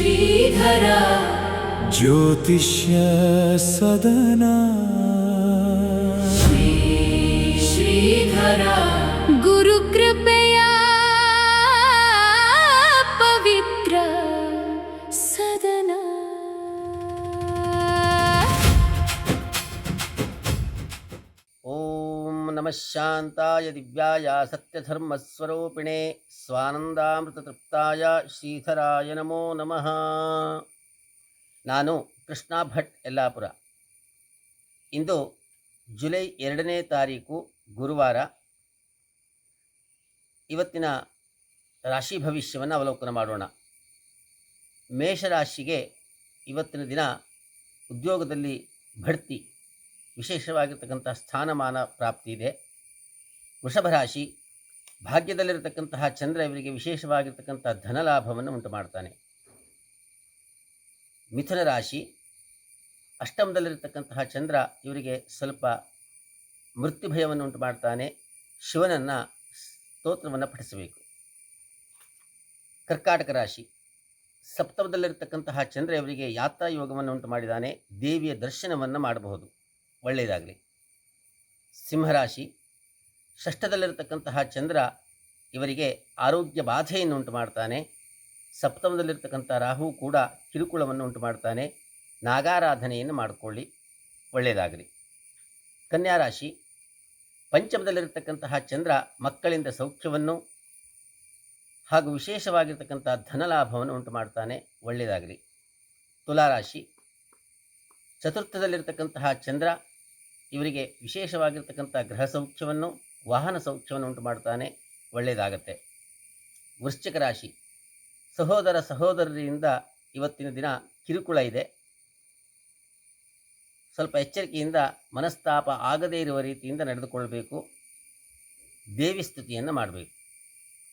ಶ್ರೀಧರ ಜ್ಯೋತಿಷ್ಯ ಸದನ ಶ್ರೀಧರ ಗುರುಕೃಪೆಯ ಪವಿತ್ರ ಸದನ. ಓಂ ನಮಃ ಶಾಂತಾಯ ದಿವ್ಯಾಯ ಸತ್ಯಧರ್ಮಸ್ವರೂಪಿಣೆ ಸ್ವಾನಂದಾಮೃತತೃಪ್ತಾಯ ಶ್ರೀಧರಾಯ ನಮೋ ನಮಃ. ನಾನು ಕೃಷ್ಣ ಭಟ್ ಯಲ್ಲಾಪುರ. ಇಂದು ಜುಲೈ 2ನೇ ತಾರೀಕು ಗುರುವಾರ. ಇವತ್ತಿನ ರಾಶಿ ಭವಿಷ್ಯವನ್ನು ಅವಲೋಕನ ಮಾಡೋಣ. ಮೇಷರಾಶಿಗೆ ಇವತ್ತಿನ ದಿನ ಉದ್ಯೋಗದಲ್ಲಿ ಬಡ್ತಿ, ವಿಶೇಷವಾಗಿರ್ತಕ್ಕಂಥ ಸ್ಥಾನಮಾನ ಪ್ರಾಪ್ತಿ ಇದೆ. ವೃಷಭ ರಾಶಿ, ಭಾಗ್ಯದಲ್ಲಿರತಕ್ಕಂತಹ ಚಂದ್ರ ಇವರಿಗೆ ವಿಶೇಷವಾಗಿರ್ತಕ್ಕಂಥ ಧನಲಾಭವನ್ನು ಉಂಟು ಮಾಡ್ತಾನೆ. ಮಿಥುನ ರಾಶಿ, ಅಷ್ಟಮದಲ್ಲಿರತಕ್ಕಂತಹ ಚಂದ್ರ ಇವರಿಗೆ ಸ್ವಲ್ಪ ಮೃತ್ಯು ಭಯವನ್ನು ಉಂಟು ಮಾಡ್ತಾನೆ. ಶಿವನನ್ನು ಸ್ತೋತ್ರವನ್ನು ಪಠಿಸಬೇಕು. ಕರ್ಕಾಟಕ ರಾಶಿ, ಸಪ್ತಮದಲ್ಲಿರತಕ್ಕಂತಹ ಚಂದ್ರ ಇವರಿಗೆ ಯಾತ್ರಾ ಯೋಗವನ್ನು ಉಂಟು ಮಾಡಿದ್ದಾನೆ. ದೇವಿಯ ದರ್ಶನವನ್ನು ಮಾಡಬಹುದು, ಒಳ್ಳೆಯದಾಗಲಿ. ಸಿಂಹರಾಶಿ, ಷಷ್ಠದಲ್ಲಿರತಕ್ಕಂತಹ ಚಂದ್ರ ಇವರಿಗೆ ಆರೋಗ್ಯ ಬಾಧೆಯನ್ನು ಉಂಟು ಮಾಡ್ತಾನೆ. ಸಪ್ತಮದಲ್ಲಿರ್ತಕ್ಕಂಥ ರಾಹು ಕೂಡ ಕಿರುಕುಳವನ್ನು ಉಂಟು ಮಾಡ್ತಾನೆ. ನಾಗಾರಾಧನೆಯನ್ನು ಮಾಡಿಕೊಳ್ಳಿ, ಒಳ್ಳೆಯದಾಗಲಿ. ಕನ್ಯಾ ರಾಶಿ, ಪಂಚಮದಲ್ಲಿರತಕ್ಕಂತಹ ಚಂದ್ರ ಮಕ್ಕಳಿಂದ ಸೌಖ್ಯವನ್ನು ಹಾಗೂ ವಿಶೇಷವಾಗಿರ್ತಕ್ಕಂಥ ಧನಲಾಭವನ್ನು ಉಂಟು ಮಾಡ್ತಾನೆ, ಒಳ್ಳೆಯದಾಗಲಿ. ತುಲಾರಾಶಿ, ಚತುರ್ಥದಲ್ಲಿರ್ತಕ್ಕಂತಹ ಚಂದ್ರ ಇವರಿಗೆ ವಿಶೇಷವಾಗಿರ್ತಕ್ಕಂಥ ಗೃಹ ಸೌಖ್ಯವನ್ನು, ವಾಹನ ಸೌಖ್ಯವನ್ನು ಉಂಟು ಮಾಡ್ತಾನೆ, ಒಳ್ಳೆಯದಾಗತ್ತೆ. ವೃಶ್ಚಿಕ ರಾಶಿ, ಸಹೋದರ ಸಹೋದರರಿಂದ ಇವತ್ತಿನ ದಿನ ಕಿರುಕುಳ ಇದೆ. ಸ್ವಲ್ಪ ಎಚ್ಚರಿಕೆಯಿಂದ ಮನಸ್ತಾಪ ಆಗದೇ ಇರುವ ರೀತಿಯಿಂದ ನಡೆದುಕೊಳ್ಬೇಕು. ದೇವಿ ಸ್ತುತಿಯನ್ನು ಮಾಡಬೇಕು.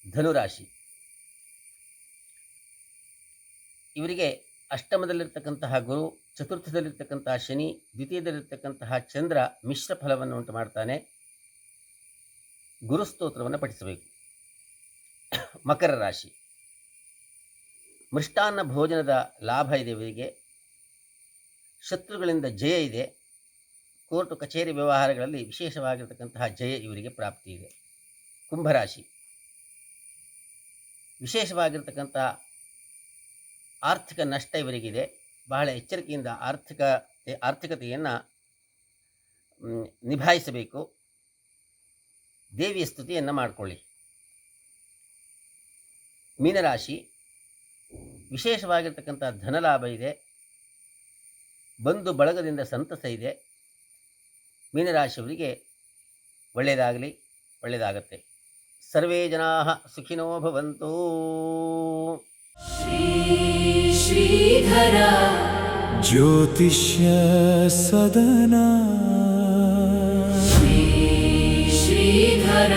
ಧನುರಾಶಿ, ಇವರಿಗೆ ಅಷ್ಟಮದಲ್ಲಿರ್ತಕ್ಕಂತಹ ಗುರು, ಚತುರ್ಥದಲ್ಲಿರ್ತಕ್ಕಂತಹ ಶನಿ, ದ್ವಿತೀಯದಲ್ಲಿರ್ತಕ್ಕಂತಹ ಚಂದ್ರ ಮಿಶ್ರ ಫಲವನ್ನು ಉಂಟು ಮಾಡ್ತಾನೆ. ಗುರುಸ್ತೋತ್ರವನ್ನು ಪಠಿಸಬೇಕು. ಮಕರ ರಾಶಿ, ಮೃಷ್ಟಾನ್ನ ಭೋಜನದ ಲಾಭ ಇದೆ ಇವರಿಗೆ. ಶತ್ರುಗಳಿಂದ ಜಯ ಇದೆ. ಕೋರ್ಟು ಕಚೇರಿ ವ್ಯವಹಾರಗಳಲ್ಲಿ ವಿಶೇಷವಾಗಿರ್ತಕ್ಕಂತಹ ಜಯ ಇವರಿಗೆ ಪ್ರಾಪ್ತಿ ಇದೆ. ಕುಂಭರಾಶಿ, ವಿಶೇಷವಾಗಿರ್ತಕ್ಕಂಥ ಆರ್ಥಿಕ ನಷ್ಟ ಇವರಿಗಿದೆ. ಬಹಳ ಎಚ್ಚರಿಕೆಯಿಂದ ಆರ್ಥಿಕತೆಯನ್ನು ನಿಭಾಯಿಸಬೇಕು. ದೇವಿಯ ಸ್ತುತಿಯನ್ನು ಮಾಡಿಕೊಳ್ಳಿ. ಮೀನರಾಶಿ, ವಿಶೇಷವಾಗಿರ್ತಕ್ಕಂಥ ಧನಲಾಭ ಇದೆ. ಬಂಧು ಬಳಗದಿಂದ ಸಂತಸ ಇದೆ. ಮೀನರಾಶಿಯವರಿಗೆ ಒಳ್ಳೆಯದಾಗಲಿ, ಒಳ್ಳೆಯದಾಗತ್ತೆ. ಸರ್ವೇ ಜನಾಃ ಸುಖಿನೋ ಭವಂತು. ಶ್ರೀಧರ ಜ್ಯೋತಿಷ್ಯ ಸದನ ಶ್ರೀಧರ